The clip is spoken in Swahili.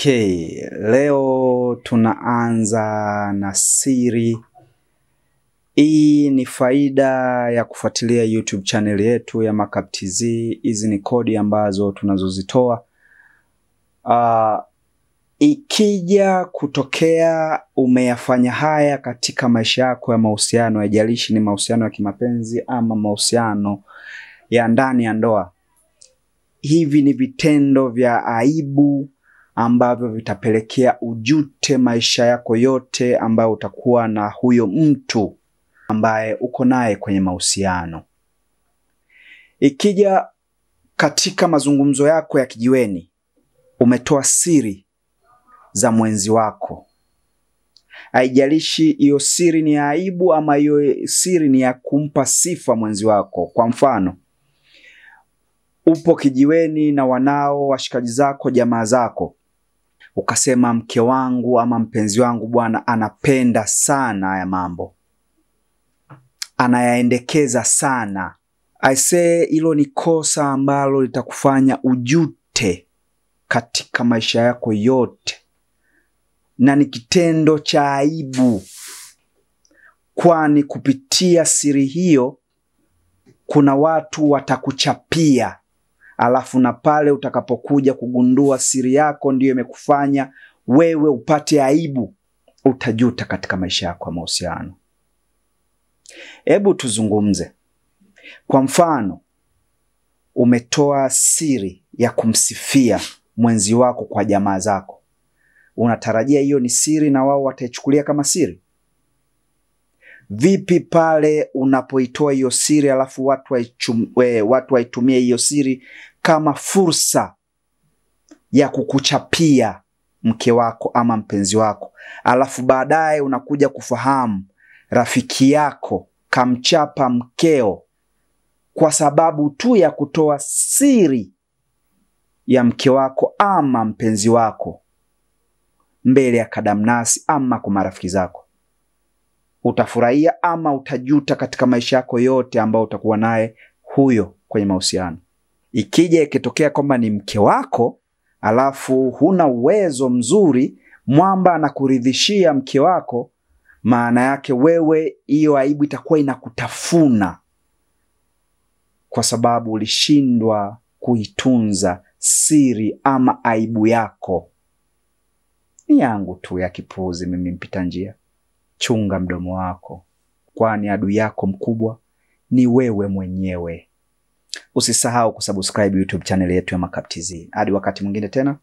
Okay, leo tunaanza na siri. Hii ni faida ya kufuatilia YouTube channel yetu ya Makap TZ. Hizi ni kodi ambazo tunazozitoa. Ikija kutokea umeyafanya haya katika maisha yako ya mahusiano, haijalishi ni mahusiano ya kimapenzi ama mahusiano ya ndani ya ndoa. Hivi ni vitendo vya aibu ambavyo vitapelekea ujute maisha yako yote ambayo utakuwa na huyo mtu ambaye uko naye kwenye mahusiano. Ikija katika mazungumzo yako ya kijiweni, umetoa siri za mwenzi wako. Haijalishi hiyo siri ni ya aibu ama hiyo siri ni ya kumpa sifa mwenzi wako. Kwa mfano, upo kijiweni na wanao, washikaji zako, jamaa zako. Ukasema mke wangu ama mpenzi wangu bwana anapenda sana haya mambo, anayaendekeza sana. I say hilo ni kosa ambalo litakufanya ujute katika maisha yako yote. Na ni kitendo cha aibu. Kwani kupitia siri hiyo kuna watu watakuchapia. Alafu na pale utakapokuja kugundua siri yako ndiyo imekufanya wewe upate aibu, utajuta katika maisha yako ya mahusiano. Hebu tuzungumze. Kwa mfano, umetoa siri ya kumsifia mwenzi wako kwa jamaa zako. Unatarajia hiyo ni siri na wao wataichukulia kama siri? Vipi pale unapoitoa hiyo siri alafu watu waitumie hiyo siri kama fursa ya kukuchapia mke wako ama mpenzi wako, alafu baadaye unakuja kufahamu rafiki yako kamchapa mkeo kwa sababu tu ya kutoa siri ya mke wako ama mpenzi wako mbele ya kadamnasi ama kwa marafiki zako? Utafurahia ama utajuta katika maisha yako yote ambao utakuwa naye huyo kwenye mahusiano? Ikija ikitokea kwamba ni mke wako, alafu huna uwezo mzuri, mwamba anakuridhishia mke wako, maana yake wewe hiyo aibu itakuwa inakutafuna kwa sababu ulishindwa kuitunza siri ama aibu yako. Ni yangu tu ya kipuzi mimi mpita njia. Chunga mdomo wako, kwani adui yako mkubwa ni wewe mwenyewe. Usisahau kusubscribe YouTube channel yetu ya Makap TZ. Hadi wakati mwingine tena.